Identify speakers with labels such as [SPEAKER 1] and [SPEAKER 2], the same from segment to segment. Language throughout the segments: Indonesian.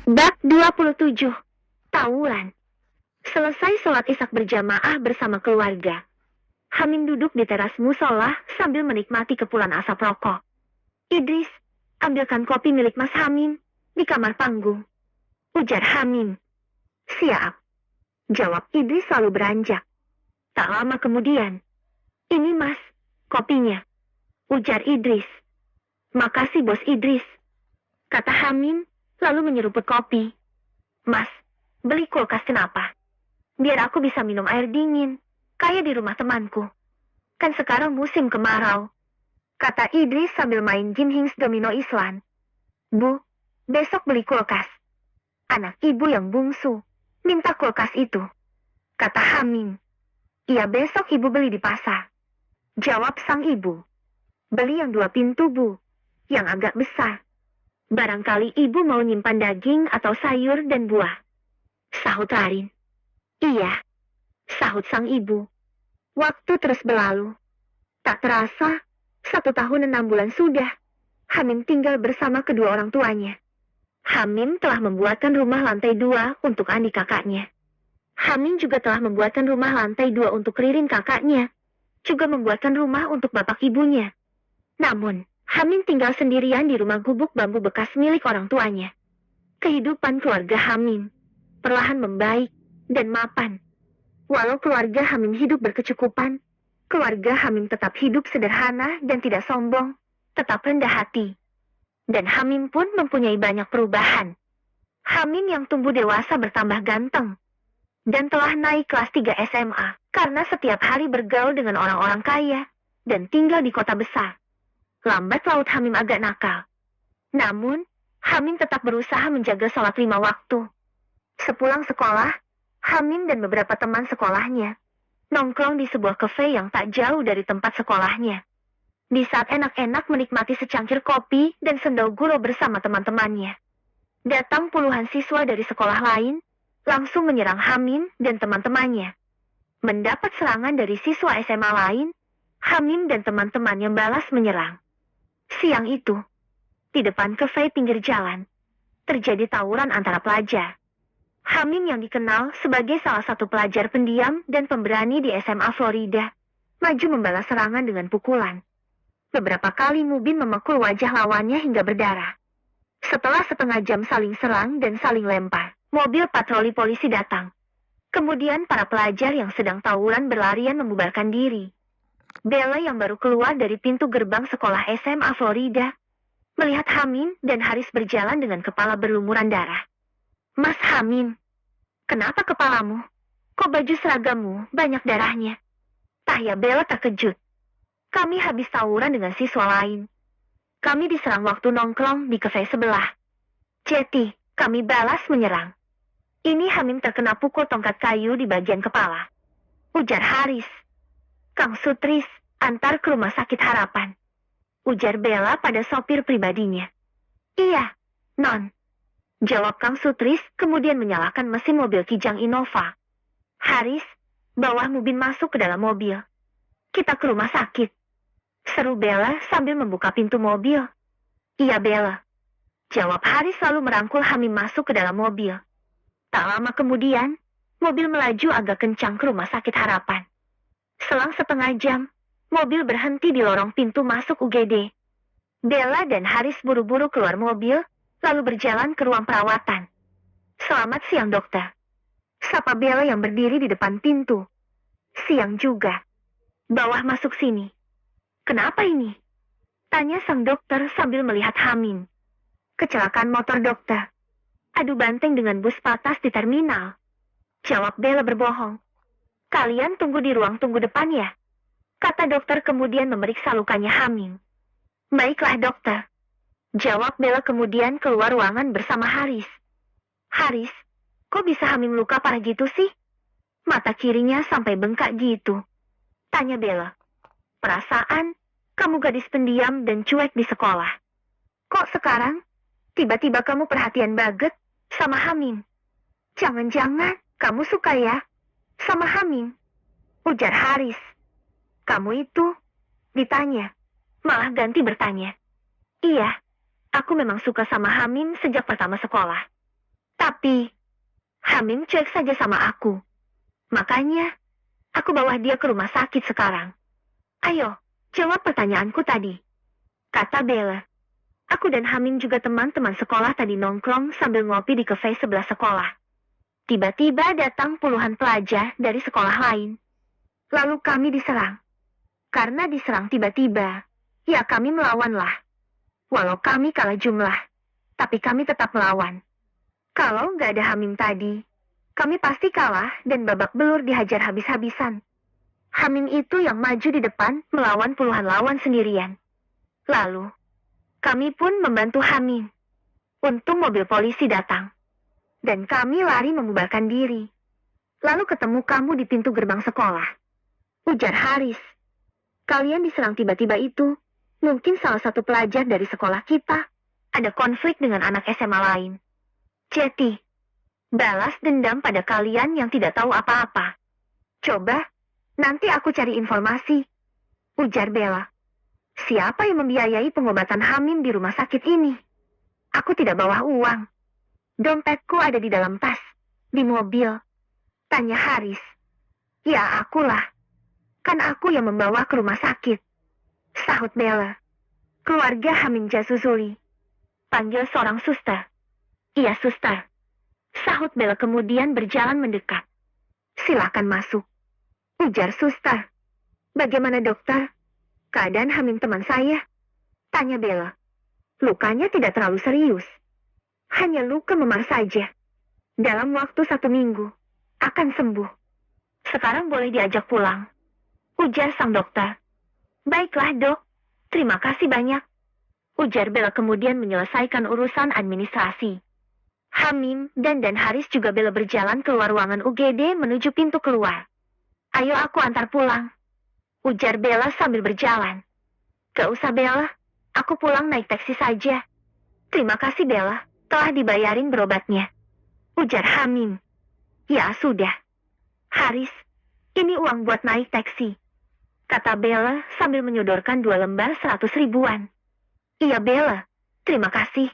[SPEAKER 1] Bab 27. Tawuran. Selesai sholat Isya berjamaah bersama keluarga. Hamim duduk di teras musola sambil menikmati kepulan asap rokok. Idris, ambilkan kopi milik Mas Hamim di kamar panggung. Ujar Hamim. Siap. Jawab Idris lalu beranjak. Tak lama kemudian. Ini Mas, kopinya. Ujar Idris. Makasih Bos Idris. Kata Hamim lalu menyeruput kopi. Mas, beli kulkas kenapa? Biar aku bisa minum air dingin, kayak di rumah temanku. Kan sekarang musim kemarau. Kata Idris sambil main game Hings Domino Island. Bu, besok beli kulkas. Anak ibu yang bungsu minta kulkas itu. Kata Hamim. Iya besok ibu beli di pasar. Jawab sang ibu. Beli yang 2 pintu bu, yang agak besar. Barangkali ibu mau nyimpan daging atau sayur dan buah. Sahut Rarin. Iya, sahut sang ibu. Waktu terus berlalu. Tak terasa, 1 tahun 6 bulan sudah. Hamim tinggal bersama kedua orang tuanya. Hamim telah membuatkan rumah lantai 2 untuk Andi kakaknya. Hamim juga telah membuatkan rumah lantai 2 untuk Ririn kakaknya. Juga membuatkan rumah untuk bapak ibunya. Namun, Hamim tinggal sendirian di rumah gubuk bambu bekas milik orang tuanya. Kehidupan keluarga Hamim perlahan membaik dan mapan. Walau keluarga Hamim hidup berkecukupan, keluarga Hamim tetap hidup sederhana dan tidak sombong, tetap rendah hati. Dan Hamim pun mempunyai banyak perubahan. Hamim yang tumbuh dewasa bertambah ganteng. Dan telah naik kelas 3 SMA karena setiap hari bergaul dengan orang-orang kaya dan tinggal di kota besar. Lambat laut Hamim agak nakal. Namun, Hamim tetap berusaha menjaga sholat 5 waktu. Sepulang sekolah, Hamim dan beberapa teman sekolahnya nongkrong di sebuah kafe yang tak jauh dari tempat sekolahnya. Di saat enak-enak menikmati secangkir kopi dan sendal guro bersama teman-temannya. Datang puluhan siswa dari sekolah lain, langsung menyerang Hamim dan teman-temannya. Mendapat serangan dari siswa SMA lain, Hamim dan teman-temannya balas menyerang. Siang itu, di depan kafe pinggir jalan, terjadi tawuran antara pelajar. Hamim yang dikenal sebagai salah satu pelajar pendiam dan pemberani di SMA Florida, maju membalas serangan dengan pukulan. Beberapa kali Mubin memukul wajah lawannya hingga berdarah. Setelah setengah jam saling serang dan saling lempar, mobil patroli polisi datang. Kemudian para pelajar yang sedang tawuran berlarian membubarkan diri. Bella yang baru keluar dari pintu gerbang sekolah SMA Florida, melihat Hamim dan Haris berjalan dengan kepala berlumuran darah. Mas Hamim, kenapa kepalamu? Kok baju seragammu banyak darahnya? Tahya Bella terkejut. Kami habis tawuran dengan siswa lain. Kami diserang waktu nongkrong di kafe sebelah. Jadi, kami balas menyerang. Ini Hamim terkena pukul tongkat kayu di bagian kepala. Ujar Haris. Kang Sutris, antar ke rumah sakit Harapan. Ujar Bella pada sopir pribadinya. Iya, Non. Jawab Kang Sutris kemudian menyalakan mesin mobil Kijang Innova. Haris, bawa Mubin masuk ke dalam mobil. Kita ke rumah sakit. Seru Bella sambil membuka pintu mobil. Iya Bella. Jawab Haris lalu merangkul Hamim masuk ke dalam mobil. Tak lama kemudian, mobil melaju agak kencang ke rumah sakit Harapan. Selang setengah jam, mobil berhenti di lorong pintu masuk UGD. Bella dan Haris buru-buru keluar mobil, lalu berjalan ke ruang perawatan. Selamat siang dokter. Sapa Bella yang berdiri di depan pintu. Siang juga. Bawah masuk sini. Kenapa ini? Tanya sang dokter sambil melihat Hamim. Kecelakaan motor dokter. Adu banteng dengan bus patas di terminal. Jawab Bella berbohong. Kalian tunggu di ruang tunggu depan ya? Kata dokter kemudian memeriksa lukanya Hamim. Baiklah dokter. Jawab Bella kemudian keluar ruangan bersama Haris. Haris, kok bisa Hamim luka parah gitu sih? Mata kirinya sampai bengkak gitu. Tanya Bella. Perasaan, kamu gadis pendiam dan cuek di sekolah. Kok sekarang, tiba-tiba kamu perhatian banget sama Hamim? Jangan-jangan kamu suka ya sama Hamim? Ujar Haris. Kamu itu? Ditanya. Malah ganti bertanya. Iya, aku memang suka sama Hamim sejak pertama sekolah. Tapi, Hamim cuek saja sama aku. Makanya, aku bawa dia ke rumah sakit sekarang. Ayo, jawab pertanyaanku tadi. Kata Bella. Aku dan Hamim juga teman-teman sekolah tadi nongkrong sambil ngopi di kafe sebelah sekolah. Tiba-tiba datang puluhan pelajar dari sekolah lain. Lalu kami diserang. Karena diserang tiba-tiba, ya kami melawanlah. Walau kami kalah jumlah, tapi kami tetap melawan. Kalau nggak ada Hamim tadi, kami pasti kalah dan babak belur dihajar habis-habisan. Hamim itu yang maju di depan melawan puluhan lawan sendirian. Lalu, kami pun membantu Hamim. Untung mobil polisi datang. Dan kami lari membubarkan diri. Lalu ketemu kamu di pintu gerbang sekolah. Ujar Haris. Kalian diserang tiba-tiba itu. Mungkin salah satu pelajar dari sekolah kita ada konflik dengan anak SMA lain. Jadi, balas dendam pada kalian yang tidak tahu apa-apa. Coba, nanti aku cari informasi. Ujar Bella. Siapa yang membiayai pengobatan Hamim di rumah sakit ini? Aku tidak bawa uang. Dompetku ada di dalam tas, di mobil. Tanya Haris. Ya akulah. Kan aku yang membawa ke rumah sakit. Sahut Bella. Keluarga Hamim Jasusuli. Panggil seorang suster. Iya suster. Sahut Bella kemudian berjalan mendekat. Silakan masuk. Ujar suster. Bagaimana dokter? Keadaan Hamim teman saya? Tanya Bella. Lukanya tidak terlalu serius. Hanya luka memar saja. Dalam waktu 1 minggu, akan sembuh. Sekarang boleh diajak pulang. Ujar sang dokter. Baiklah dok, terima kasih banyak. Ujar Bella kemudian menyelesaikan urusan administrasi. Hamim dan Haris juga Bella berjalan keluar ruangan UGD menuju pintu keluar. Ayo aku antar pulang. Ujar Bella sambil berjalan. Gak usah Bella, aku pulang naik taksi saja. Terima kasih Bella, telah dibayarin berobatnya. Ujar Hamim. Ya sudah. Haris, ini uang buat naik taksi. Kata Bella sambil menyodorkan 2 lembar 100 ribuan. Iya Bella, terima kasih.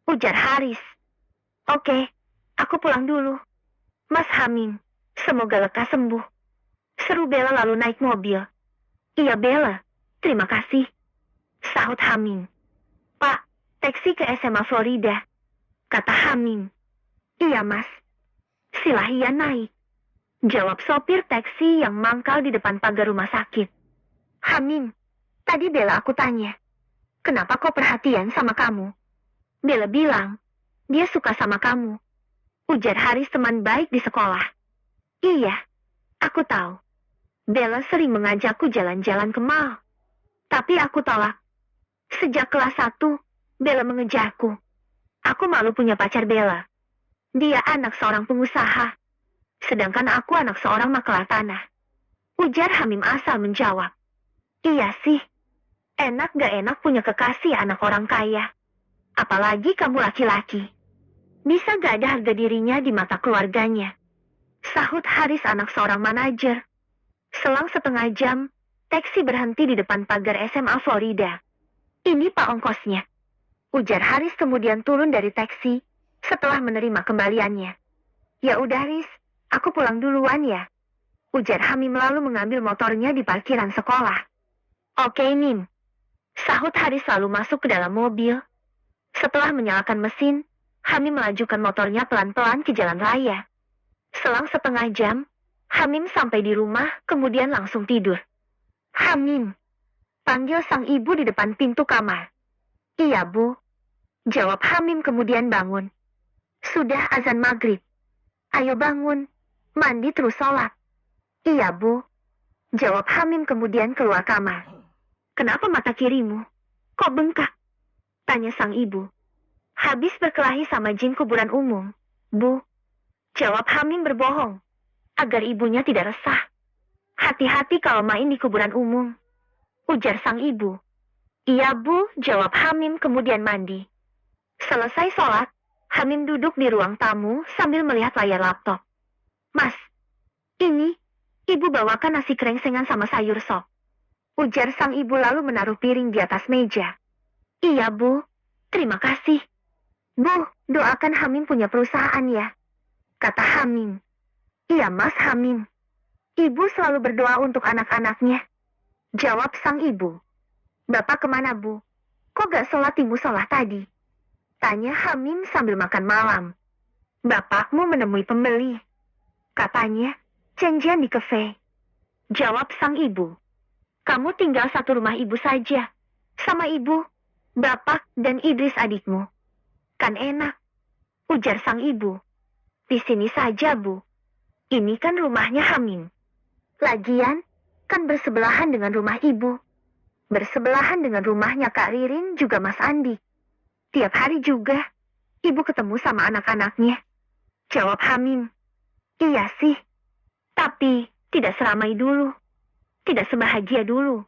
[SPEAKER 1] Ujar Haris. Oke, aku pulang dulu. Mas Hamim, semoga lekas sembuh. Seru Bella lalu naik mobil. Iya Bella, terima kasih. Sahut Hamim. Pak, taksi ke SMA Florida. Kata Hamim. Iya mas. Silahkan naik. Jawab sopir taksi yang mangkal di depan pagar rumah sakit. Hamim, tadi Bella aku tanya. Kenapa kau perhatian sama kamu? Bella bilang, dia suka sama kamu. Ujar Haris teman baik di sekolah. Iya, aku tahu. Bella sering mengajakku jalan-jalan ke mall. Tapi aku tolak. Sejak kelas 1, Bella mengejarku. Aku malu punya pacar Bella. Dia anak seorang pengusaha. Sedangkan aku anak seorang makelar tanah. Ujar Hamim asal menjawab. Iya sih. Enak gak enak punya kekasih anak orang kaya. Apalagi kamu laki-laki. Bisa gak ada harga dirinya di mata keluarganya. Sahut Haris anak seorang manajer. Selang setengah jam, taksi berhenti di depan pagar SMA Florida. Ini pak ongkosnya. Ujar Haris kemudian turun dari taksi setelah menerima kembaliannya. Ya udah Haris, aku pulang duluan ya. Ujar Hamim lalu mengambil motornya di parkiran sekolah. Oke Nim. Sahut Haris lalu masuk ke dalam mobil. Setelah menyalakan mesin, Hamim melajukan motornya pelan-pelan ke jalan raya. Selang setengah jam, Hamim sampai di rumah, kemudian langsung tidur. Hamim, panggil sang ibu di depan pintu kamar. Iya, Bu. Jawab Hamim kemudian bangun. Sudah azan maghrib. Ayo bangun, mandi terus sholat. Iya, Bu. Jawab Hamim kemudian keluar kamar. Kenapa mata kirimu? Kok bengkak? Tanya sang ibu. Habis berkelahi sama jin kuburan umum, Bu. Jawab Hamim berbohong. Agar ibunya tidak resah. Hati-hati kalau main di kuburan umum. Ujar sang ibu. Iya Bu, jawab Hamim kemudian mandi. Selesai sholat, Hamim duduk di ruang tamu sambil melihat layar laptop. Mas, ini, ibu bawakan nasi krengsengan sama sayur sop. Ujar sang ibu lalu menaruh piring di atas meja. Iya Bu, terima kasih. Bu, doakan Hamim punya perusahaan ya, kata Hamim. Iya Mas Hamim. Ibu selalu berdoa untuk anak-anaknya, jawab sang ibu. Bapak kemana Bu? Kok gak sholat di musola tadi? Tanya Hamim sambil makan malam. Bapakmu menemui pembeli. Katanya, janjian di kafe. Jawab sang ibu. Kamu tinggal satu rumah ibu saja. Sama ibu, bapak, dan Idris adikmu. Kan enak. Ujar sang ibu. Di sini saja, Bu. Ini kan rumahnya Hamim. Lagian, kan bersebelahan dengan rumah ibu. Bersebelahan dengan rumahnya Kak Ririn juga Mas Andi. Tiap hari juga, ibu ketemu sama anak-anaknya. Jawab Hamim. Iya sih. Tapi, tidak seramai dulu. Tidak sebahagia dulu.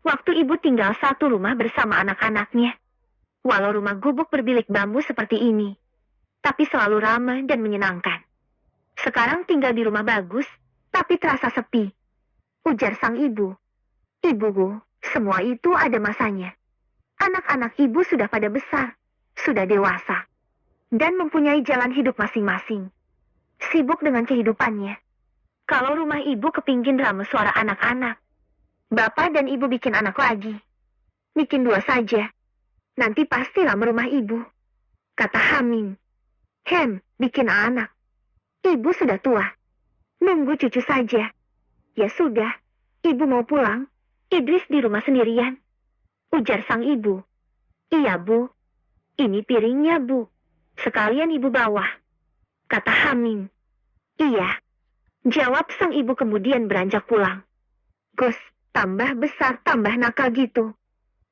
[SPEAKER 1] Waktu ibu tinggal satu rumah bersama anak-anaknya. Walau rumah gubuk berbilik bambu seperti ini, tapi selalu ramai dan menyenangkan. Sekarang tinggal di rumah bagus, tapi terasa sepi. Ujar sang ibu. Ibu, semua itu ada masanya. Anak-anak ibu sudah pada besar, sudah dewasa, dan mempunyai jalan hidup masing-masing. Sibuk dengan kehidupannya. Kalau rumah ibu kepingin rame suara anak-anak, bapak dan ibu bikin anak lagi. Bikin 2 saja. Nanti pasti lama rumah ibu. Kata Hamim. Bikin anak. Ibu sudah tua. Nunggu cucu saja. Ya sudah, ibu mau pulang. Idris di rumah sendirian. Ujar sang ibu. Iya Bu. Ini piringnya Bu. Sekalian ibu bawa. Kata Hamim. Iya. Jawab sang ibu kemudian beranjak pulang. Gus, tambah besar tambah nakal gitu.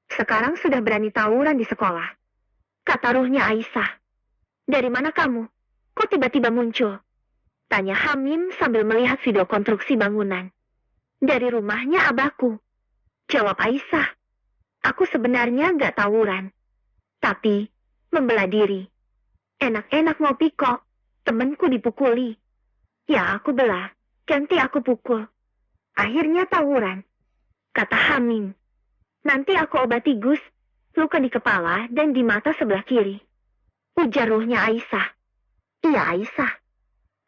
[SPEAKER 1] Sekarang sudah berani tawuran di sekolah. Kata ruhnya Aisyah. Dari mana kamu? Kok tiba-tiba muncul? Tanya Hamim sambil melihat video konstruksi bangunan. Dari rumahnya abahku. Jawab Aisyah. Aku sebenarnya gak tawuran. Tapi, membela diri. Enak-enak ngopi kok. Temenku dipukuli. Ya aku belah. Ganti aku pukul. Akhirnya tawuran. Kata Hamim. Nanti aku obati Gus, luka di kepala dan di mata sebelah kiri. Ujar ruhnya Aisyah. Iya Aisyah.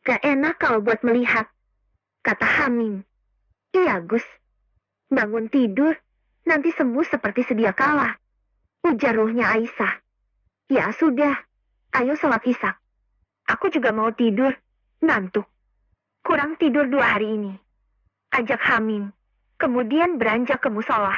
[SPEAKER 1] Gak enak kalau buat melihat. Kata Hamim. Iya Gus. Bangun tidur, nanti sembuh seperti sedia kala. Ujar ruhnya Aisyah. Ya sudah, ayo sholat isya. Aku juga mau tidur, ngantuk. Kurang tidur 2 hari ini. Ajak Hamim. Kemudian beranjak ke musola.